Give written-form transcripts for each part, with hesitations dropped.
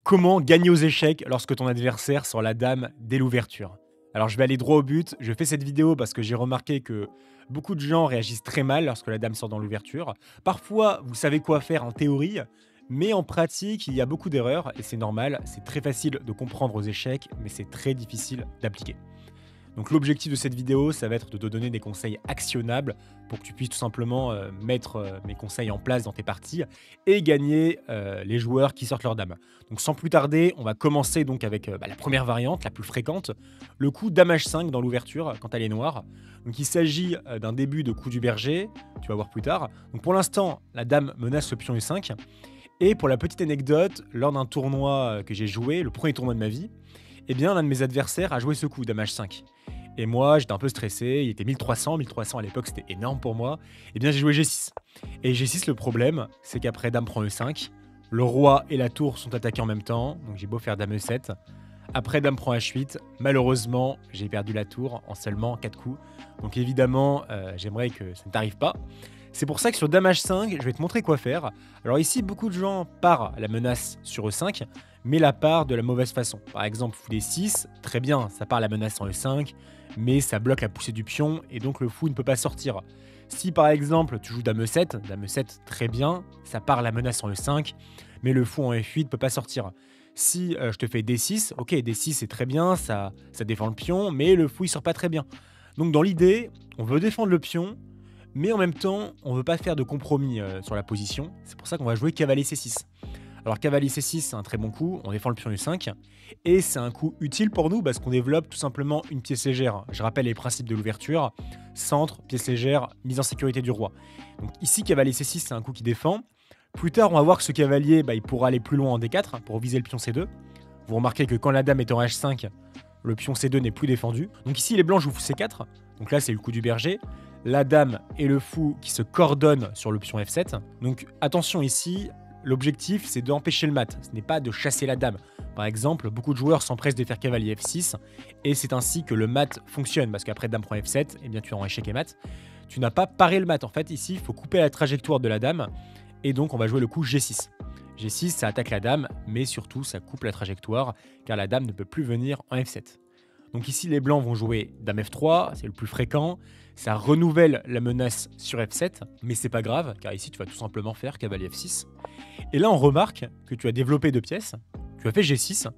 Comment gagner aux échecs lorsque ton adversaire sort la dame dès l'ouverture? Alors je vais aller droit au but, je fais cette vidéo parce que j'ai remarqué que beaucoup de gens réagissent très mal lorsque la dame sort dans l'ouverture. Parfois, vous savez quoi faire en théorie, mais en pratique, il y a beaucoup d'erreurs et c'est normal, c'est très facile de comprendre aux échecs, mais c'est très difficile d'appliquer. Donc l'objectif de cette vidéo, ça va être de te donner des conseils actionnables pour que tu puisses tout simplement mettre mes conseils en place dans tes parties et gagner les joueurs qui sortent leur dame. Donc sans plus tarder, on va commencer donc avec la première variante, la plus fréquente, le coup dame H5 dans l'ouverture quand elle est noire. Donc il s'agit d'un début de coup du berger, tu vas voir plus tard. Donc pour l'instant, la dame menace le pion E5. Et pour la petite anecdote, lors d'un tournoi que j'ai joué, le premier tournoi de ma vie, eh bien l'un de mes adversaires a joué ce coup, dame H5. Et moi, j'étais un peu stressé, il était 1300 à l'époque, c'était énorme pour moi. Eh bien, j'ai joué G6. Et G6, le problème, c'est qu'après dame prend E5, le roi et la tour sont attaqués en même temps, donc j'ai beau faire dame E7. Après dame prend H8, malheureusement, j'ai perdu la tour en seulement 4 coups. Donc évidemment, j'aimerais que ça ne t'arrive pas. C'est pour ça que sur dame H5, je vais te montrer quoi faire. Alors ici, beaucoup de gens partent la menace sur E5, mais la part de la mauvaise façon. Par exemple, fou D6, très bien, ça part la menace en E5, mais ça bloque la poussée du pion et donc le fou ne peut pas sortir. Si par exemple tu joues dame E7, très bien, ça part la menace en E5, mais le fou en F8 ne peut pas sortir. Si je te fais D6, ok, D6 c'est très bien, ça défend le pion, mais le fou il sort pas très bien. Donc dans l'idée, on veut défendre le pion, mais en même temps, on veut pas faire de compromis sur la position. C'est pour ça qu'on va jouer cavalier C6. Alors cavalier C6, c'est un très bon coup, on défend le pion U5, et c'est un coup utile pour nous parce qu'on développe tout simplement une pièce légère. Je rappelle les principes de l'ouverture, centre, pièce légère, mise en sécurité du roi. Donc ici, cavalier C6, c'est un coup qui défend. Plus tard, on va voir que ce cavalier, il pourra aller plus loin en D4 pour viser le pion C2. Vous remarquez que quand la dame est en H5, le pion C2 n'est plus défendu. Donc ici, les blancs jouent fou C4, donc là c'est le coup du berger. La dame et le fou qui se coordonnent sur le pion F7. Donc attention ici, l'objectif, c'est d'empêcher le mat, ce n'est pas de chasser la dame. Par exemple, beaucoup de joueurs s'empressent de faire cavalier F6, et c'est ainsi que le mat fonctionne, parce qu'après dame prend F7, eh bien tu es en échec et mat. Tu n'as pas paré le mat, en fait, ici, il faut couper la trajectoire de la dame, et donc on va jouer le coup G6. G6, ça attaque la dame, mais surtout, ça coupe la trajectoire, car la dame ne peut plus venir en F7. Donc ici, les blancs vont jouer dame F3, c'est le plus fréquent. Ça renouvelle la menace sur F7, mais c'est pas grave, car ici, tu vas tout simplement faire cavalier F6. Et là, on remarque que tu as développé 2 pièces. Tu as fait G6.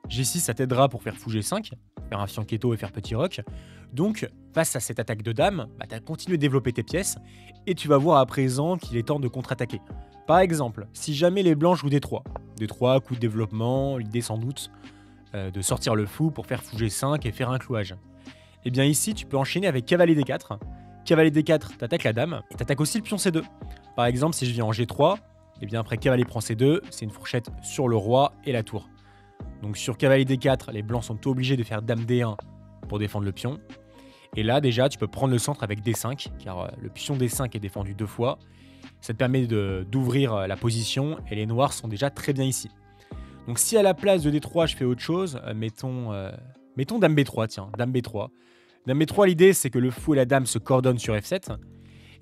G6, ça t'aidera pour faire fou G5, faire un fianchetto et faire petit roc. Donc, face à cette attaque de dame, tu as continué de développer tes pièces, et tu vas voir à présent qu'il est temps de contre-attaquer. Par exemple, si jamais les blancs jouent D3, D3, coup de développement, l'idée sans doute de sortir le fou pour faire fou G5 et faire un clouage. Et bien ici, tu peux enchaîner avec cavalier D4. Cavalier D4, t'attaques la dame et t'attaques aussi le pion C2. Par exemple, si je viens en G3, et bien après cavalier prend C2, c'est une fourchette sur le roi et la tour. Donc sur cavalier D4, les blancs sont obligés de faire dame D1 pour défendre le pion. Et là, déjà, tu peux prendre le centre avec D5, car le pion D5 est défendu 2 fois. Ça te permet d'ouvrir la position et les noirs sont déjà très bien ici. Donc si à la place de D3, je fais autre chose, mettons dame B3, tiens, dame B3. Dame B3, l'idée, c'est que le fou et la dame se coordonnent sur F7.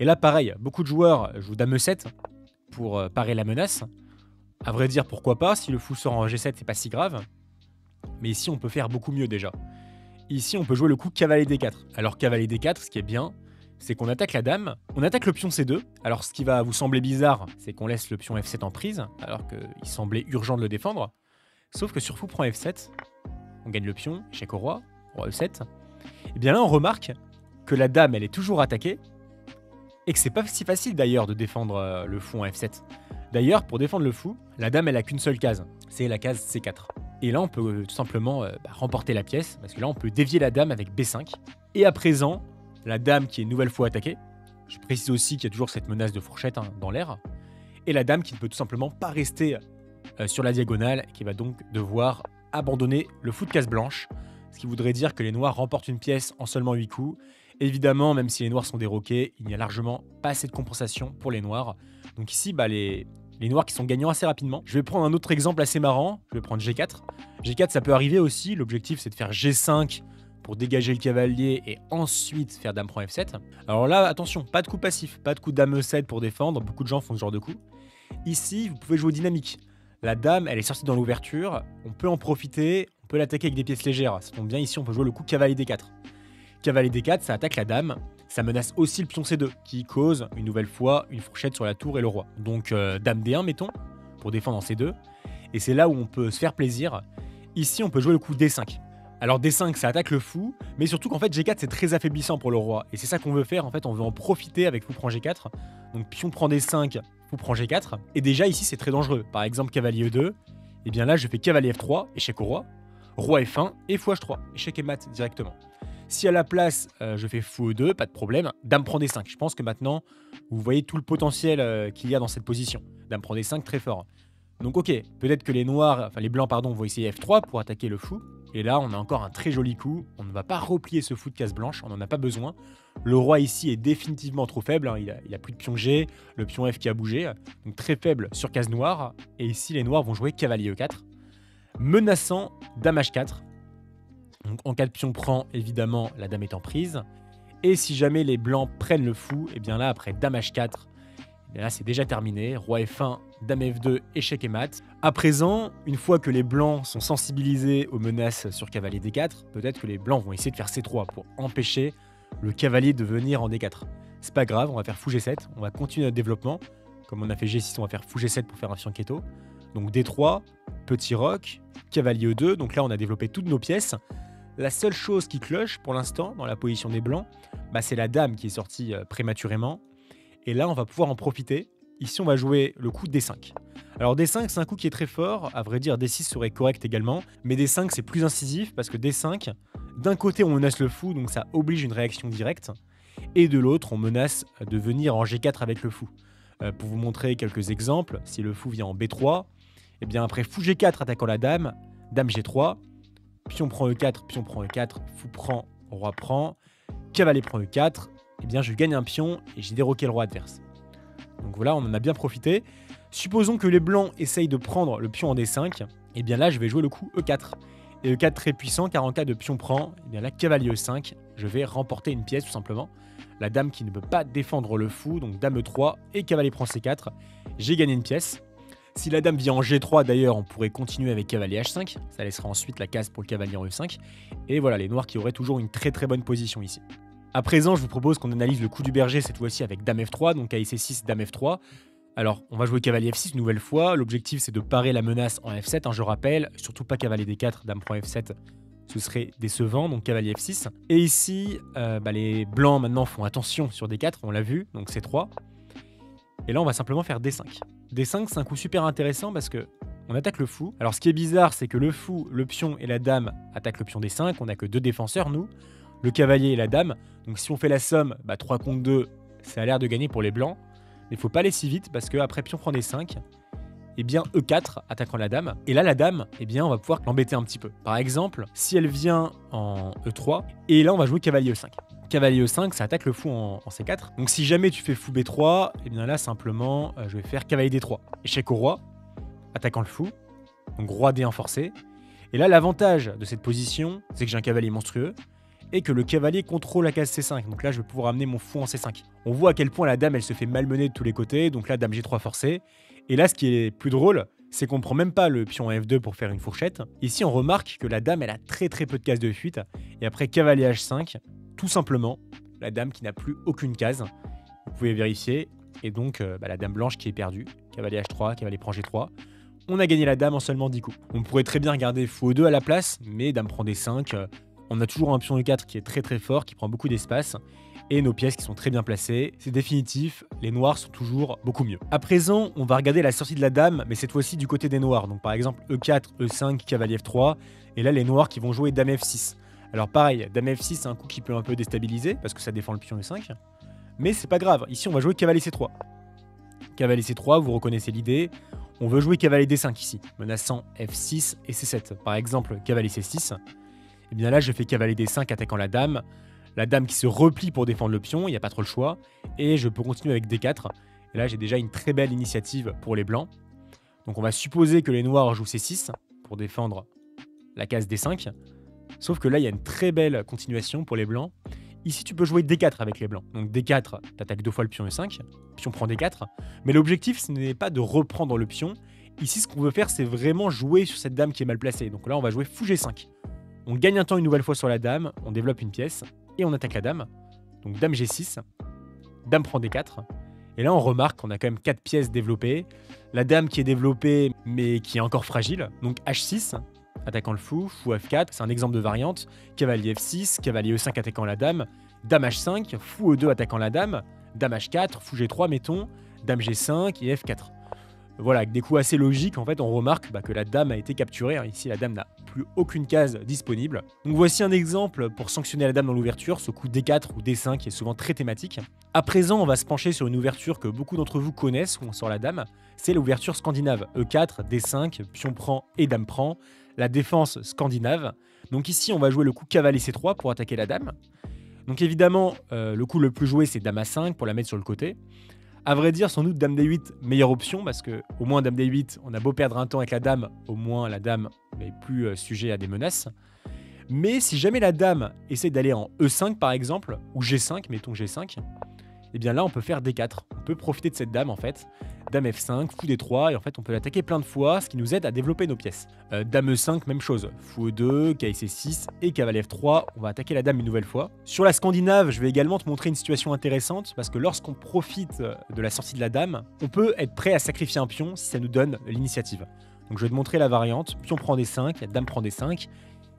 Et là, pareil, beaucoup de joueurs jouent dame E7 pour parer la menace. À vrai dire, pourquoi pas, si le fou sort en G7, c'est pas si grave. Mais ici, on peut faire beaucoup mieux déjà. Ici, on peut jouer le coup cavalier D4. Alors cavalier D4, ce qui est bien, c'est qu'on attaque la dame, on attaque le pion C2. Alors ce qui va vous sembler bizarre, c'est qu'on laisse le pion F7 en prise, alors qu'il semblait urgent de le défendre. Sauf que sur fou prend F7, on gagne le pion, échec au roi E7. Et bien là, on remarque que la dame, elle est toujours attaquée, et que c'est pas si facile d'ailleurs de défendre le fou en F7. D'ailleurs, pour défendre le fou, la dame, elle a qu'une seule case, c'est la case C4. Et là, on peut tout simplement remporter la pièce, parce que là, on peut dévier la dame avec B5. Et à présent, la dame qui est une nouvelle fois attaquée, je précise aussi qu'il y a toujours cette menace de fourchette dans l'air, et la dame qui ne peut tout simplement pas rester sur la diagonale, et qui va donc devoir abandonner le fou de case blanche, ce qui voudrait dire que les noirs remportent une pièce en seulement 8 coups. Évidemment, même si les noirs sont déroqués, il n'y a largement pas assez de compensation pour les noirs. Donc ici, les noirs qui sont gagnants assez rapidement. Je vais prendre un autre exemple assez marrant, je vais prendre G4. G4, ça peut arriver aussi, l'objectif c'est de faire G5 pour dégager le cavalier et ensuite faire dame prend F7. Alors là, attention, pas de coup passif, pas de coup dame E7 pour défendre, beaucoup de gens font ce genre de coup. Ici, vous pouvez jouer dynamique. La dame, elle est sortie dans l'ouverture, on peut en profiter, on peut l'attaquer avec des pièces légères. Ça tombe bien, ici on peut jouer le coup cavalier D4. Cavalier D4, ça attaque la dame, ça menace aussi le pion C2, qui cause une nouvelle fois une fourchette sur la tour et le roi. Donc dame D1, mettons, pour défendre en C2, et c'est là où on peut se faire plaisir. Ici, on peut jouer le coup D5. Alors D5, ça attaque le fou, mais surtout qu'en fait G4 c'est très affaiblissant pour le roi, et c'est ça qu'on veut faire, en fait on veut en profiter avec fou prend G4, donc pion prend D5, fou prend G4, et déjà ici c'est très dangereux, par exemple cavalier E2, et bien là je fais cavalier F3, échec au roi F1, et fou H3, échec et mat directement. Si à la place je fais fou E2, pas de problème, dame prend D5, je pense que maintenant vous voyez tout le potentiel qu'il y a dans cette position, dame prend D5 très fort. Donc ok, peut-être que les blancs pardon, vont essayer F3 pour attaquer le fou. Et là, on a encore un très joli coup. On ne va pas replier ce fou de case blanche, on n'en a pas besoin. Le roi ici est définitivement trop faible, hein. Il a plus de pion G, le pion F qui a bougé. Donc très faible sur case noire. Et ici, les noirs vont jouer cavalier E4. Menaçant dame H4. Donc en cas de pion prend, évidemment, la dame est en prise. Et si jamais les blancs prennent le fou, et bien là, après dame H4, et là, c'est déjà terminé. Roi F1, dame F2, échec et mat. À présent, une fois que les blancs sont sensibilisés aux menaces sur cavalier D4, peut-être que les blancs vont essayer de faire C3 pour empêcher le cavalier de venir en D4. C'est pas grave, on va faire fou G7, on va continuer notre développement. Comme on a fait G6, on va faire fou G7 pour faire un fianchetto. Donc D3, petit roc, cavalier E2. Donc là, on a développé toutes nos pièces. La seule chose qui cloche pour l'instant dans la position des blancs, c'est la dame qui est sortie prématurément. Et là, on va pouvoir en profiter. Ici, on va jouer le coup D5. Alors D5, c'est un coup qui est très fort. À vrai dire, D6 serait correct également. Mais D5, c'est plus incisif parce que D5, d'un côté, on menace le fou, donc ça oblige une réaction directe. Et de l'autre, on menace de venir en G4 avec le fou. Pour vous montrer quelques exemples, si le fou vient en B3, et bien après fou G4 attaquant la dame, dame G3, pion prend E4, fou prend, roi prend, cavalier prend E4, eh bien je gagne un pion et j'ai déroqué le roi adverse. Donc voilà, on en a bien profité. Supposons que les blancs essayent de prendre le pion en D5, et bien là je vais jouer le coup E4. Et E4 très puissant car en cas de pion prend, et bien là cavalier E5, je vais remporter une pièce tout simplement. La dame qui ne peut pas défendre le fou, donc dame E3 et cavalier prend C4, j'ai gagné une pièce. Si la dame vient en G3 d'ailleurs, on pourrait continuer avec cavalier H5, ça laissera ensuite la case pour le cavalier en E5. Et voilà, les noirs qui auraient toujours une très très bonne position ici. À présent, je vous propose qu'on analyse le coup du berger cette fois-ci avec dame F3, donc AIC6, dame F3. Alors, on va jouer cavalier F6 une nouvelle fois. L'objectif, c'est de parer la menace en F7, je rappelle. Surtout pas cavalier D4, dame prend F7, ce serait décevant, donc cavalier F6. Et ici, les blancs maintenant font attention sur D4, on l'a vu, donc C3. Et là, on va simplement faire D5. D5, c'est un coup super intéressant parce que on attaque le fou. Alors, ce qui est bizarre, c'est que le fou, le pion et la dame attaquent le pion D5. On n'a que deux défenseurs, nous. Le cavalier et la dame. Donc si on fait la somme, 3 contre 2, ça a l'air de gagner pour les blancs. Mais il faut pas aller si vite parce qu'après pion prend D5, et bien E4 attaquant la dame. Et là la dame, on va pouvoir l'embêter un petit peu. Par exemple, si elle vient en E3, et là on va jouer cavalier E5. Cavalier E5, ça attaque le fou en C4. Donc si jamais tu fais fou B3, et bien là simplement, je vais faire cavalier D3. Échec au roi, attaquant le fou. Donc roi D1 forcé. Et là l'avantage de cette position, c'est que j'ai un cavalier monstrueux. Et que le cavalier contrôle la case C5. Donc là, je vais pouvoir amener mon fou en C5. On voit à quel point la dame, elle se fait malmener de tous les côtés. Donc là, dame G3 forcé. Et là, ce qui est plus drôle, c'est qu'on ne prend même pas le pion F2 pour faire une fourchette. Ici, on remarque que la dame, elle a très très peu de cases de fuite. Et après cavalier H5, tout simplement, la dame qui n'a plus aucune case. Vous pouvez vérifier. Et donc, la dame blanche qui est perdue. Cavalier H3, cavalier prend G3. On a gagné la dame en seulement 10 coups. On pourrait très bien regarder fou E2 à la place, mais dame prend D5... On a toujours un pion E4 qui est très très fort, qui prend beaucoup d'espace, et nos pièces qui sont très bien placées. C'est définitif, les noirs sont toujours beaucoup mieux. À présent, on va regarder la sortie de la dame, mais cette fois-ci du côté des noirs. Donc par exemple E4, E5, cavalier F3, et là les noirs qui vont jouer dame F6. Alors pareil, dame F6 c'est un coup qui peut un peu déstabiliser, parce que ça défend le pion E5, mais c'est pas grave, ici on va jouer cavalier C3. Cavalier C3, vous reconnaissez l'idée, on veut jouer cavalier D5 ici, menaçant F6 et C7. Par exemple, cavalier C6, et bien là je fais cavalier D5 attaquant la dame qui se replie pour défendre le pion, il n'y a pas trop le choix, et je peux continuer avec D4, et là j'ai déjà une très belle initiative pour les blancs. Donc on va supposer que les noirs jouent C6 pour défendre la case D5, sauf que là il y a une très belle continuation pour les blancs. Ici tu peux jouer D4 avec les blancs, donc D4 t'attaques deux fois le pion E5, pion prend D4, mais l'objectif ce n'est pas de reprendre le pion, Ici, ce qu'on veut faire, c'est vraiment jouer sur cette dame qui est mal placée. Donc là, on va jouer fou G5. On gagne un temps une nouvelle fois sur la dame, on développe une pièce, et on attaque la dame. Donc dame G6, dame prend D4. Et là, on remarque qu'on a quand même 4 pièces développées. La dame qui est développée, mais qui est encore fragile. Donc H6, attaquant le fou, fou F4, c'est un exemple de variante. Cavalier F6, cavalier E5 attaquant la dame, dame H5, fou E2 attaquant la dame, dame H4, fou G3 mettons, dame G5 et F4. Voilà, avec des coups assez logiques, en fait, on remarque que la dame a été capturée. Ici, la dame n'a plus aucune case disponible. Donc voici un exemple pour sanctionner la dame dans l'ouverture, ce coup D4 ou D5 qui est souvent très thématique. À présent, on va se pencher sur une ouverture que beaucoup d'entre vous connaissent, où on sort la dame. C'est l'ouverture scandinave, E4, D5, pion prend et dame prend, la défense scandinave. Donc ici, on va jouer le coup cavalier C3 pour attaquer la dame. Donc évidemment, le coup le plus joué, c'est dame A5 pour la mettre sur le côté. À vrai dire, sans doute dame D8, meilleure option, parce que au moins dame D8, on a beau perdre un temps avec la dame, au moins la dame n'est plus sujet à des menaces. Mais si jamais la dame essaie d'aller en E5 par exemple, ou G5, mettons G5, et bien là on peut faire D4. On peut profiter de cette dame en fait. Dame F5, fou D3, et en fait on peut l'attaquer plein de fois, ce qui nous aide à développer nos pièces. Dame E5, même chose. Fou E2, cavalier C6 et cavalier F3, on va attaquer la dame une nouvelle fois. Sur la Scandinave, je vais également te montrer une situation intéressante, parce que lorsqu'on profite de la sortie de la dame, on peut être prêt à sacrifier un pion si ça nous donne l'initiative. Donc je vais te montrer la variante. Pion prend D5, dame prend D5.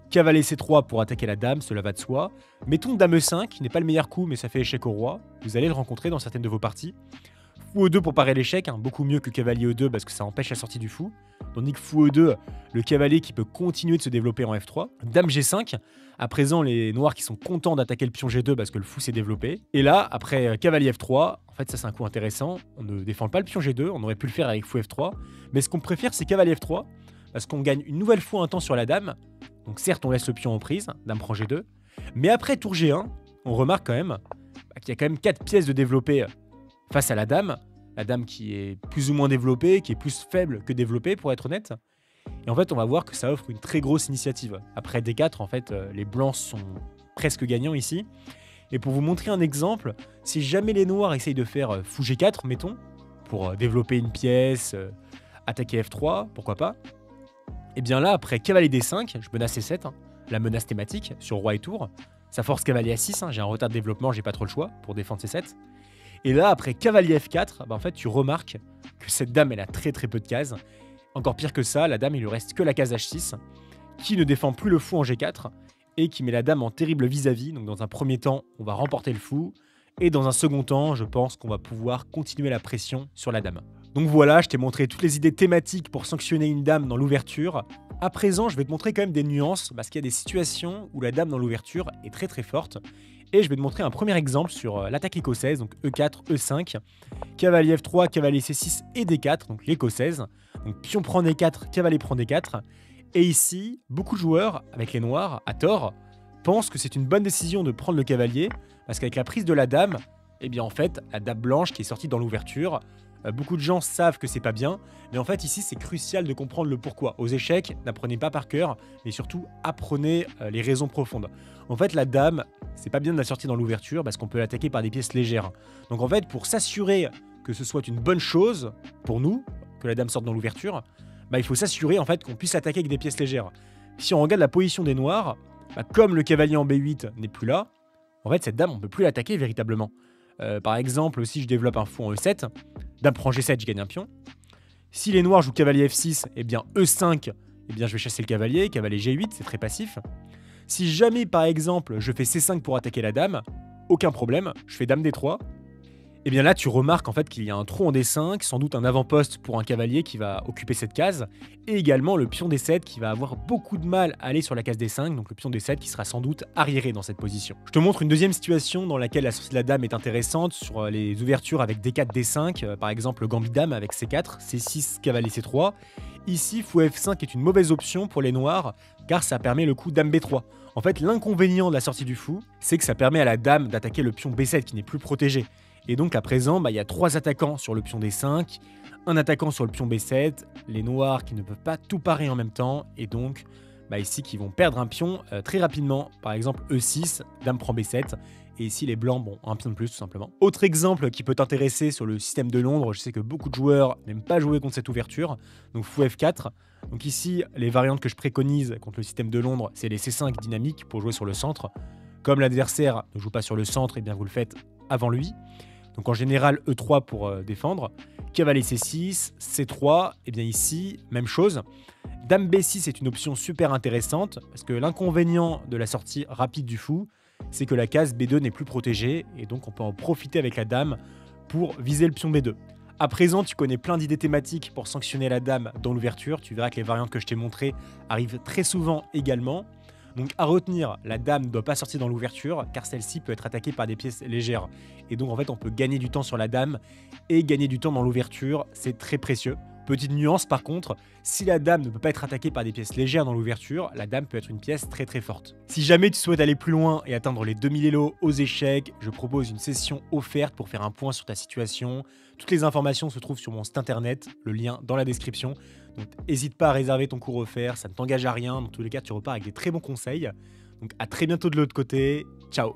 Cavalier C3 pour attaquer la dame, cela va de soi. Mettons dame E5, qui n'est pas le meilleur coup, mais ça fait échec au roi. Vous allez le rencontrer dans certaines de vos parties. Fou E2 pour parer l'échec, beaucoup mieux que cavalier E2 parce que ça empêche la sortie du fou. Tandis que fou E2, le cavalier qui peut continuer de se développer en F3. Dame G5, à présent les noirs qui sont contents d'attaquer le pion G2 parce que le fou s'est développé. Et là, après cavalier F3, en fait ça c'est un coup intéressant, on ne défend pas le pion G2, on aurait pu le faire avec fou F3, mais ce qu'on préfère c'est cavalier F3, parce qu'on gagne une nouvelle fois un temps sur la dame. Donc certes on laisse le pion en prise, dame prend G2, mais après tour G1, on remarque quand même qu'il y a quand même 4 pièces de développer face à la dame qui est plus ou moins développée, qui est plus faible que développée pour être honnête. Et en fait on va voir que ça offre une très grosse initiative. Après D4 en fait les blancs sont presque gagnants ici. Et pour vous montrer un exemple, si jamais les noirs essayent de faire fou G4 mettons, pour développer une pièce, attaquer F3, pourquoi pas. Et bien là, après cavalier D5, je menace C7, la menace thématique sur roi et tour. Ça force cavalier A6, j'ai un retard de développement, j'ai pas trop le choix pour défendre C7. Et là, après cavalier F4, en fait, tu remarques que cette dame, elle a très très peu de cases. Encore pire que ça, la dame, il lui reste que la case H6, qui ne défend plus le fou en G4, et qui met la dame en terrible vis-à-vis. Donc dans un premier temps, on va remporter le fou, et dans un second temps, je pense qu'on va pouvoir continuer la pression sur la dame. Donc voilà, je t'ai montré toutes les idées thématiques pour sanctionner une dame dans l'ouverture. À présent, je vais te montrer quand même des nuances, parce qu'il y a des situations où la dame dans l'ouverture est très très forte. Et je vais te montrer un premier exemple sur l'attaque écossaise, donc E4, E5, cavalier F3, cavalier C6 et D4, donc l'écossaise. Donc pion prend D4, cavalier prend D4. Et ici, beaucoup de joueurs, avec les noirs, à tort, pensent que c'est une bonne décision de prendre le cavalier, parce qu'avec la prise de la dame, eh bien en fait, la dame blanche qui est sortie dans l'ouverture, beaucoup de gens savent que c'est pas bien, mais en fait ici c'est crucial de comprendre le pourquoi. Aux échecs, n'apprenez pas par cœur, mais surtout apprenez les raisons profondes. En fait la dame, c'est pas bien de la sortir dans l'ouverture parce qu'on peut l'attaquer par des pièces légères. Donc en fait pour s'assurer que ce soit une bonne chose pour nous, que la dame sorte dans l'ouverture, il faut s'assurer en fait qu'on puisse l'attaquer avec des pièces légères. Si on regarde la position des noirs, comme le cavalier en B8 n'est plus là, en fait cette dame on peut plus l'attaquer véritablement. Par exemple, si je développe un fou en E7, dame prend G7, je gagne un pion. Si les noirs jouent cavalier F6, eh bien E5, eh bien je vais chasser le cavalier G8, c'est très passif. Si jamais, par exemple, je fais C5 pour attaquer la dame, aucun problème, je fais dame D3. Et bien là, tu remarques en fait qu'il y a un trou en D5, sans doute un avant-poste pour un cavalier qui va occuper cette case, et également le pion D7 qui va avoir beaucoup de mal à aller sur la case D5, donc le pion D7 qui sera sans doute arriéré dans cette position. Je te montre une deuxième situation dans laquelle la sortie de la dame est intéressante, sur les ouvertures avec D4, D5, par exemple le gambit dame avec C4, C6, cavalier C3. Ici, fou F5 est une mauvaise option pour les noirs, car ça permet le coup dame B3. En fait, l'inconvénient de la sortie du fou, c'est que ça permet à la dame d'attaquer le pion B7 qui n'est plus protégé. Et donc à présent, il y a 3 attaquants sur le pion D5, un attaquant sur le pion B7, les noirs qui ne peuvent pas tout parer en même temps, et donc ici qui vont perdre un pion très rapidement. Par exemple E6, dame prend B7, et ici les blancs, bon, un pion de plus tout simplement. Autre exemple qui peut t'intéresser sur le système de Londres, je sais que beaucoup de joueurs n'aiment pas jouer contre cette ouverture, donc fou F4. Donc ici, les variantes que je préconise contre le système de Londres, c'est les C5 dynamiques pour jouer sur le centre. Comme l'adversaire ne joue pas sur le centre, et bien vous le faites avant lui. Donc en général, E3 pour défendre. Cavalier C6, C3, et bien ici, même chose. Dame B6 est une option super intéressante, parce que l'inconvénient de la sortie rapide du fou, c'est que la case B2 n'est plus protégée, et donc on peut en profiter avec la dame pour viser le pion B2. À présent, tu connais plein d'idées thématiques pour sanctionner la dame dans l'ouverture. Tu verras que les variantes que je t'ai montrées arrivent très souvent également. Donc à retenir, la dame ne doit pas sortir dans l'ouverture car celle-ci peut être attaquée par des pièces légères. Et donc en fait, on peut gagner du temps sur la dame et gagner du temps dans l'ouverture. C'est très précieux. Petite nuance par contre, si la dame ne peut pas être attaquée par des pièces légères dans l'ouverture, la dame peut être une pièce très très forte. Si jamais tu souhaites aller plus loin et atteindre les 2000 Elo aux échecs, je propose une session offerte pour faire un point sur ta situation. Toutes les informations se trouvent sur mon site internet, le lien dans la description. Donc n'hésite pas à réserver ton cours offert, ça ne t'engage à rien. Dans tous les cas, tu repars avec des très bons conseils. Donc à très bientôt de l'autre côté. Ciao!